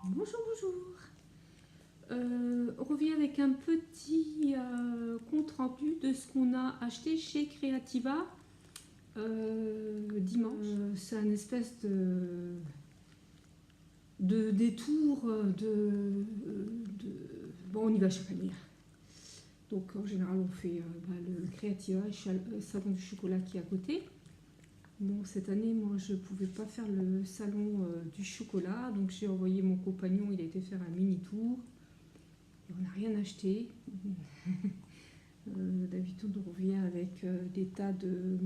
Bonjour, bonjour. On revient avec un petit compte rendu de ce qu'on a acheté chez Creativa dimanche. C'est un espèce de détour Bon, on y va chaque année. Donc en général, on fait le Creativa, le salon du chocolat qui est à côté. Bon, cette année, moi, je ne pouvais pas faire le salon du chocolat, donc j'ai envoyé mon compagnon, il a été faire un mini-tour. Et on n'a rien acheté. D'habitude, on revient avec des tas de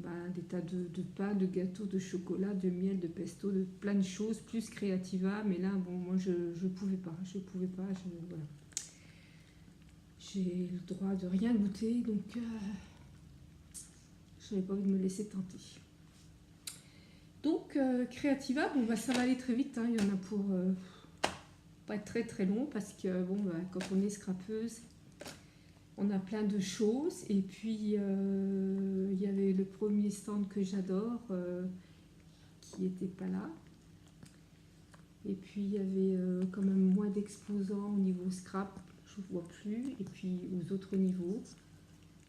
pains, de gâteaux, de chocolat, de miel, de pesto, de plein de choses, plus Creativa. Mais là, bon, moi, je pouvais pas. Voilà. J'ai le droit de rien goûter, donc je n'avais pas envie de me laisser tenter. Donc, Creativa, bon, ça va aller très vite. Hein, il y en a pour pas être très très long parce que bon, quand on est scrapeuse, on a plein de choses. Et puis, il y avait le premier stand que j'adore qui n'était pas là. Et puis, il y avait quand même moins d'exposants au niveau scrap, je ne vois plus. Et puis, aux autres niveaux.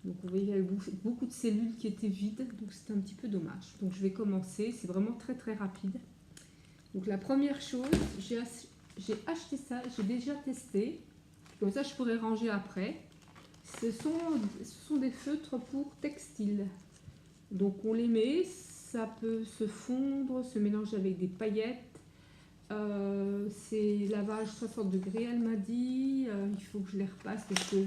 Donc, on voyait qu'il y avait beaucoup de cellules qui étaient vides. Donc, c'était un petit peu dommage. Donc, je vais commencer. C'est vraiment très très rapide. Donc, la première chose, j'ai acheté ça. J'ai déjà testé. Comme ça, je pourrais ranger après. Ce sont des feutres pour textile. Donc on les met, ça peut se fondre, se mélanger avec des paillettes. C'est lavage 60 degrés, elle m'a dit. Il faut que je les repasse parce que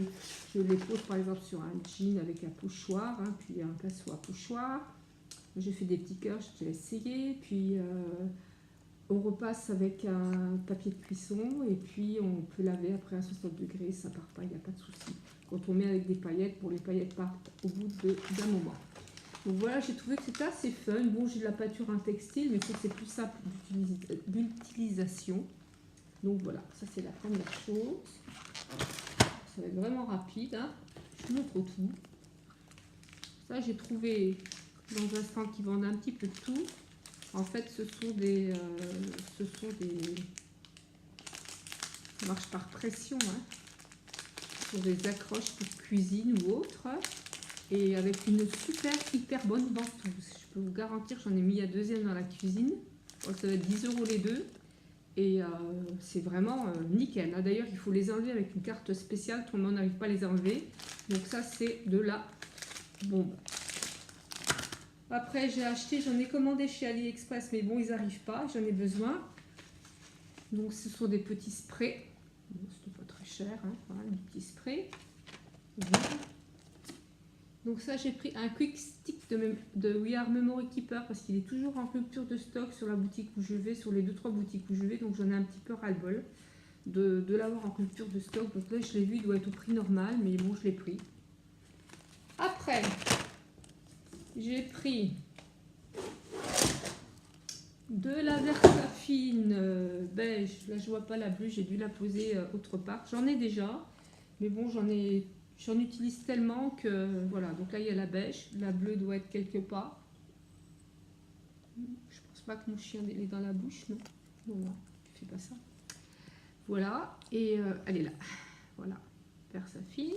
je les pose par exemple sur un jean avec un pochoir, hein, puis un pinceau à pochoir. J'ai fait des petits cœurs, je l'ai essayé. Puis on repasse avec un papier de cuisson et puis on peut laver après à 60 degrés, ça part pas, il n'y a pas de souci. Quand on met avec des paillettes, les paillettes partent au bout d'un moment. Donc voilà, j'ai trouvé que c'était assez fun. Bon, j'ai de la peinture en textile, mais c'est plus simple d'utilisation. Donc voilà, ça c'est la première chose. Ça va être vraiment rapide, hein. Je vous montre tout. Ça, j'ai trouvé dans un stand qui vendait un petit peu de tout. En fait, ce sont des ça marche par pression, hein. Sur des accroches pour cuisine ou autre, et avec une hyper bonne ventouse. Je peux vous garantir, j'en ai mis la deuxième dans la cuisine. Ça va être 10 € les deux, et c'est vraiment nickel. Là, d'ailleurs, il faut les enlever avec une carte spéciale, tout le monde n'arrive pas à les enlever. Donc ça, c'est de la bombe. Après, j'en ai commandé chez AliExpress, mais bon, ils n'arrivent pas, j'en ai besoin. Donc ce sont des petits sprays. Bon, c'était pas très cher, hein. Voilà, des petits sprays. Voilà. Donc ça, j'ai pris un quick stick de We Are Memory Keeper parce qu'il est toujours en rupture de stock sur la boutique où je vais, sur les 2-3 boutiques où je vais. Donc j'en ai un petit peu ras-le-bol de l'avoir en rupture de stock. Donc là, je l'ai vu, il doit être au prix normal, mais bon, je l'ai pris. Après, j'ai pris de la Versafine beige. Là, je vois pas la bleue, j'ai dû la poser autre part. J'en ai déjà, mais bon, j'en utilise tellement que voilà. Donc là, il y a la beige. La bleue doit être quelque part. Je pense pas que mon chien est dans la bouche, non. Non, non, je fais pas ça. Voilà, et elle est là. Voilà, Versafine.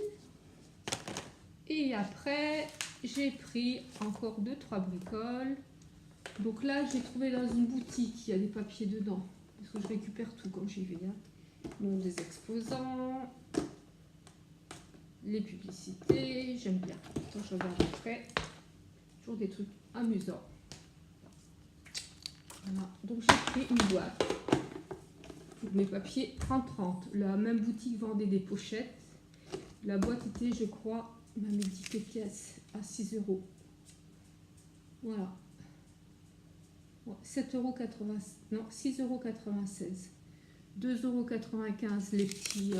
Et après, j'ai pris encore 2-3 bricoles. Donc là, j'ai trouvé dans une boutique, il y a des papiers dedans. Parce que je récupère tout quand j'y vais. Hein. Donc des exposants, les publicités, j'aime bien. Attends, je regarde après. Toujours des trucs amusants. Voilà. Donc j'ai pris une boîte pour mes papiers 30-30. La même boutique vendait des pochettes. La boîte était, je crois, ma médicée pièce à 6 €. Voilà. 7,80 €, non, 6,96 €. 2,95 € les petits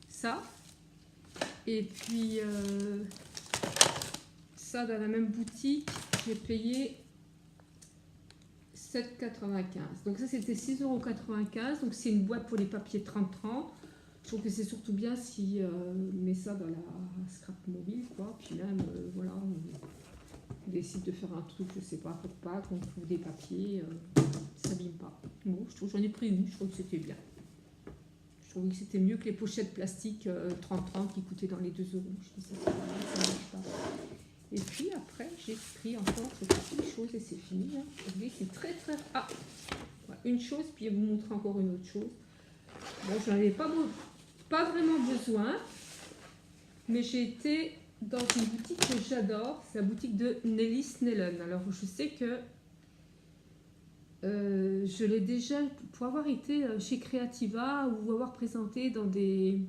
ça. Et puis ça, dans la même boutique, j'ai payé 7,95 €. Donc ça, c'était 6,95 €. Donc c'est une boîte pour les papiers 30-30. Je trouve que c'est surtout bien si on met ça dans la scrap mobile, quoi. Puis même, voilà, on décide de faire un truc, je sais pas, pour Pâques, on trouve des papiers, ça s'abîme pas. Bon, je trouve, j'en ai pris une, je trouve que c'était bien. Je trouvais que c'était mieux que les pochettes plastiques 30-30 qui coûtaient dans les 2 euros. Je dis ça, ça marche pas. Et puis après, j'ai pris encore cette petite chose et c'est fini. Hein. Vous voyez, c'est très très... Ah, voilà, une chose, puis je vais vous montrer encore une autre chose. Bon, je n'en avais pas vraiment besoin, mais j'ai été dans une boutique que j'adore, c'est la boutique de Nelly Snellen. Alors, je sais que je l'ai déjà, pour avoir été chez Creativa ou avoir présenté dans des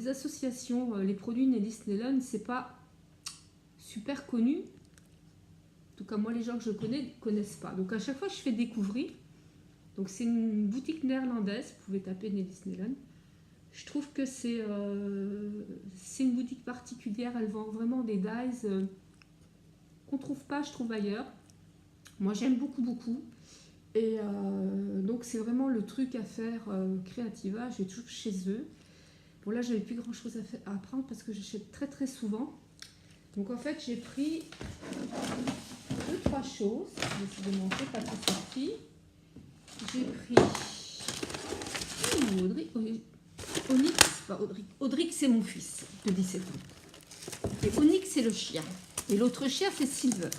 associations les produits Nelly Snellen, c'est pas super connu. En tout cas, moi, les gens que je connais ne connaissent pas. Donc, à chaque fois, je fais découvrir. Donc, c'est une boutique néerlandaise. Vous pouvez taper Nelly Snellen. Je trouve que c'est une boutique particulière. Elle vend vraiment des dyes qu'on ne trouve pas, je trouve, ailleurs. Moi, j'aime beaucoup, beaucoup. Et donc, c'est vraiment le truc à faire Creativa. Je vais toujours chez eux. Bon, là, j'avais plus grand-chose à prendre parce que j'achète très, très souvent. Donc, en fait, j'ai pris 2-3 choses. Décidément, c'est pas tout sorti. J'ai pris Audric, c'est mon fils de 17 ans. Et Onyx, c'est le chien. Et l'autre chien, c'est Silver.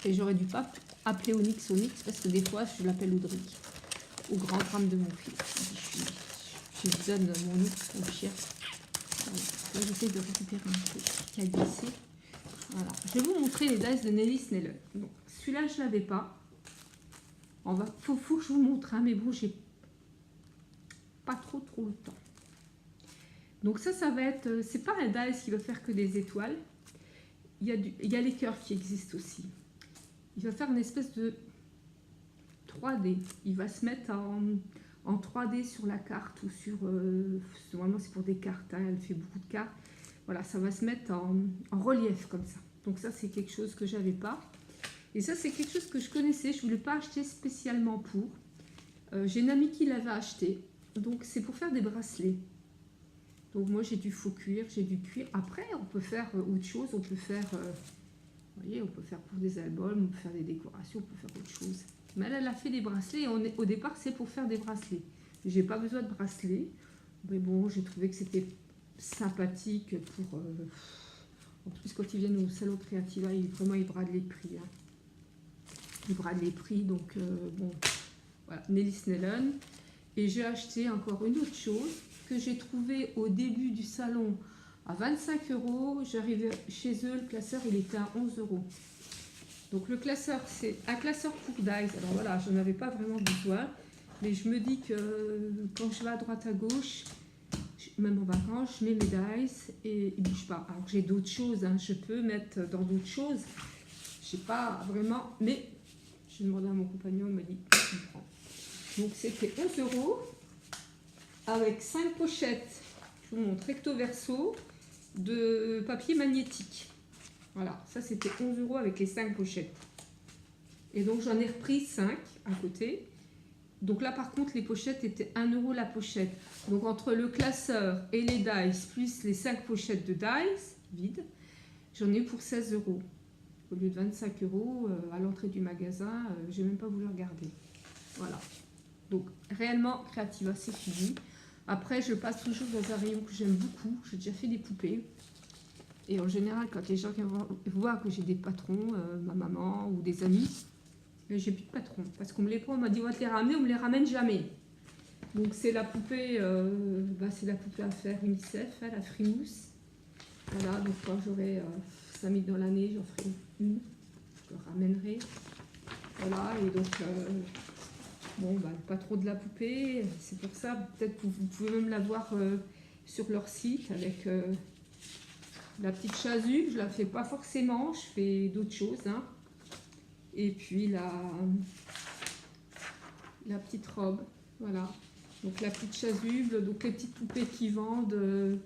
Et j'aurais dû pas appeler Onyx parce que des fois, je l'appelle Audric. Au grand drame de mon fils. Je lui donne mon Onyx, mon chien. Voilà. Là, j'essaie de récupérer un truc qui a glissé. Voilà. Je vais vous montrer les dice de Nelly Snellen. Bon, celui-là, je ne l'avais pas. Faut que je vous montre, hein, mais bon, j'ai pas trop le temps. Donc ça va être, c'est pas un dice qui va faire que des étoiles. Il y a les cœurs qui existent aussi. Il va faire une espèce de 3D. Il va se mettre en 3D sur la carte ou sur, normalement c'est pour des cartes, hein, elle fait beaucoup de cartes. Voilà, ça va se mettre en relief comme ça. Donc ça, c'est quelque chose que j'avais pas. Et ça, c'est quelque chose que je connaissais. Je ne voulais pas acheter spécialement pour. J'ai une amie qui l'avait acheté. Donc, c'est pour faire des bracelets. Donc, moi, j'ai du faux cuir, j'ai du cuir. Après, on peut faire autre chose. On peut faire, vous voyez, on peut faire pour des albums, on peut faire des décorations, on peut faire autre chose. Mais elle a fait des bracelets. Et au départ, c'est pour faire des bracelets. J'ai pas besoin de bracelets. Mais bon, j'ai trouvé que c'était sympathique pour... en plus, quand ils viennent au salon Creativa, vraiment, ils bradent les prix. Hein. Ils bradent les prix, donc bon, voilà, Nelly Snellen. Et j'ai acheté encore une autre chose que j'ai trouvé au début du salon à 25 €. J'arrivais chez eux, le classeur, il était à 11 €. Donc le classeur, c'est un classeur pour dies. Alors voilà, je n'en avais pas vraiment besoin, mais je me dis que quand je vais à droite à gauche, même en vacances, je mets mes dies et ils ne bougent pas. Alors j'ai d'autres choses, hein, je peux mettre dans d'autres choses. Je sais pas vraiment, mais j'ai demandé à mon compagnon, il m'a dit tu prends. Donc c'était 11 € avec 5 pochettes, je vous montre recto verso, de papier magnétique. Voilà, ça c'était 11 € avec les 5 pochettes. Et donc j'en ai repris 5 à côté. Donc là par contre les pochettes étaient 1 € la pochette. Donc entre le classeur et les dice plus les 5 pochettes de dice vides, j'en ai eu pour 16 €. Au lieu de 25 € à l'entrée du magasin, j'ai même pas voulu regarder. Voilà. Donc réellement Creativa, c'est fini. Après, je passe toujours dans un rayon que j'aime beaucoup. J'ai déjà fait des poupées. Et en général, quand les gens voient que j'ai des patrons, ma maman ou des amis, j'ai plus de patrons. Parce qu'on me les prend, on m'a dit on va te les ramener, on me les ramène jamais. Donc c'est la poupée, c'est la poupée à faire UNICEF, hein, la frimousse. Voilà, donc quand j'aurai 5000 dans l'année, j'en ferai une. Je le ramènerai. Voilà, et donc bon, pas trop de la poupée, c'est pour ça, peut-être que vous pouvez même la voir sur leur site avec la petite chasuble, je la fais pas forcément, je fais d'autres choses. Hein. Et puis la petite robe, voilà. Donc la petite chasuble, donc les petites poupées qui vendent,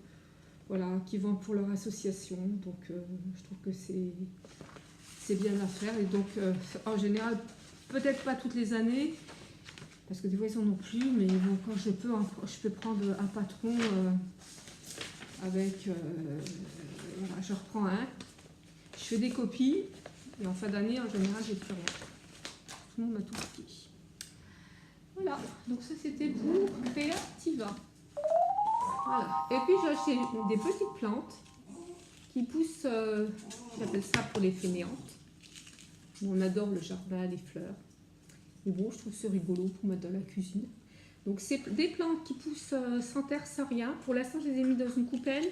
voilà, qui vendent pour leur association. Donc je trouve que c'est bien à faire. Et donc en général, peut-être pas toutes les années, parce que des fois ils en ont plus, mais bon, quand je peux prendre un patron avec, voilà, je reprends un. Je fais des copies et en fin d'année, en général, j'ai plus rien. Tout le monde m'a tout pris. Voilà, donc ça c'était pour Creativa. Voilà. Et puis j'ai acheté des petites plantes qui poussent, j'appelle ça pour les fainéantes. On adore le jardin, les fleurs. Mais bon, je trouve ça rigolo pour mettre dans la cuisine. Donc c'est des plantes qui poussent sans terre, sans rien. Pour l'instant, je les ai mis dans une coupelle.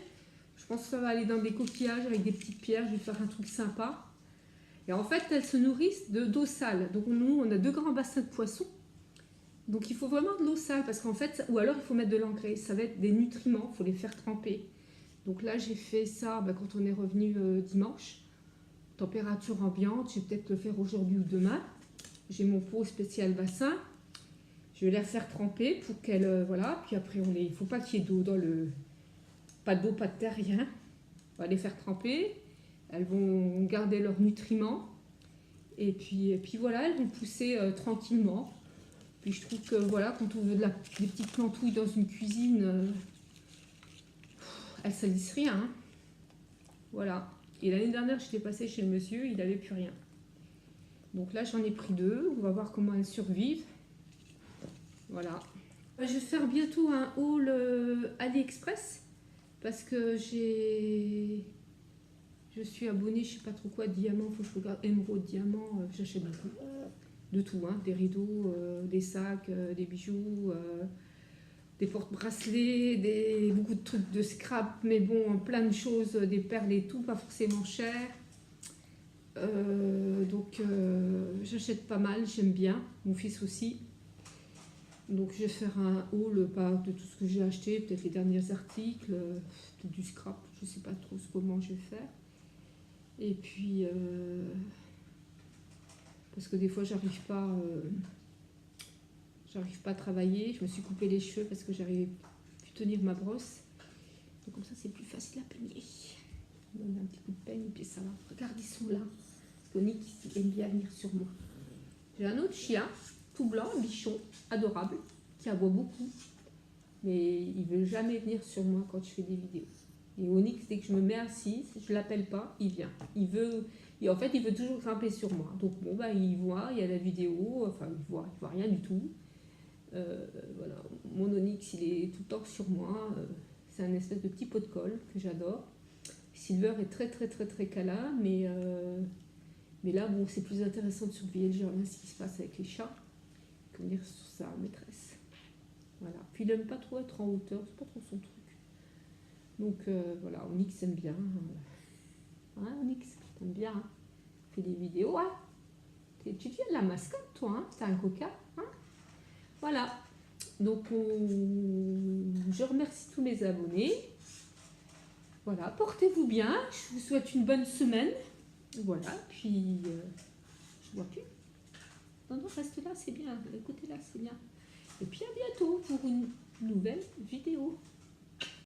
Je pense que ça va aller dans des coquillages avec des petites pierres. Je vais faire un truc sympa. Et en fait, elles se nourrissent d'eau sale. Donc nous, on a 2 grands bassins de poissons. Donc il faut vraiment de l'eau sale parce qu'en fait, ou alors il faut mettre de l'engrais. Ça va être des nutriments, il faut les faire tremper. Donc là, j'ai fait ça quand on est revenu dimanche. Température ambiante, je vais peut-être le faire aujourd'hui ou demain. J'ai mon pot spécial bassin. Je vais les faire tremper pour qu'elles... voilà, puis après, il ne faut pas qu'il y ait d'eau dans le... Pas d'eau, pas de terre, rien. On va les faire tremper. Elles vont garder leurs nutriments. Et puis voilà, elles vont pousser tranquillement. Puis je trouve que voilà, quand on veut des petites plantouilles dans une cuisine, elles ne salissent rien. Hein. Voilà. Et l'année dernière, j'étais passée chez le monsieur, il n'avait plus rien. Donc là, j'en ai pris 2. On va voir comment elles survivent. Voilà. Je vais faire bientôt un haul AliExpress parce que je suis abonnée, je sais pas trop quoi, diamant, faut que je regarde, émeraude, diamant, j'achète beaucoup. De tout, hein, des rideaux, des sacs, des bijoux, des porte-bracelets, beaucoup de trucs de scrap, mais bon, plein de choses, des perles et tout, pas forcément cher. Donc j'achète pas mal, j'aime bien, mon fils aussi. Donc je vais faire un haul de tout ce que j'ai acheté, peut-être les derniers articles, peut-être du scrap, je sais pas trop comment je vais faire. Et puis parce que des fois j'arrive pas à travailler, je me suis coupé les cheveux parce que j'arrivais plus à tenir ma brosse. Donc comme ça c'est plus facile à peigner. On donne un petit coup de peigne et puis ça va. Regarde, ils sont là. Tonic aime bien venir sur moi. J'ai un autre chien, tout blanc, un bichon, adorable, qui aboie beaucoup. Mais il ne veut jamais venir sur moi quand je fais des vidéos. Et Onyx, dès que je me mets assise, je ne l'appelle pas, il vient. Et en fait, il veut toujours grimper sur moi. Donc bon, bah, il voit, il y a la vidéo, enfin il voit rien du tout. Voilà. Mon Onyx, il est tout le temps sur moi. C'est un espèce de petit pot de colle que j'adore. Silver est très très très très câlin, mais là, bon, c'est plus intéressant de surveiller le jardin, ce qui se passe avec les chats, que venir sur sa maîtresse. Voilà. Puis il n'aime pas trop être en hauteur, c'est pas trop son truc. Donc voilà, Onyx aime bien. Hein, Onyx, t'aimes bien. Hein, fais des vidéos, hein. Tu deviens de la mascotte, toi, hein. T'es un coca, hein. Voilà. Donc je remercie tous mes abonnés. Voilà, portez-vous bien. Je vous souhaite une bonne semaine. Voilà, puis je vois plus. Non, reste là, c'est bien. Écoutez là, c'est bien. Et puis à bientôt pour une nouvelle vidéo.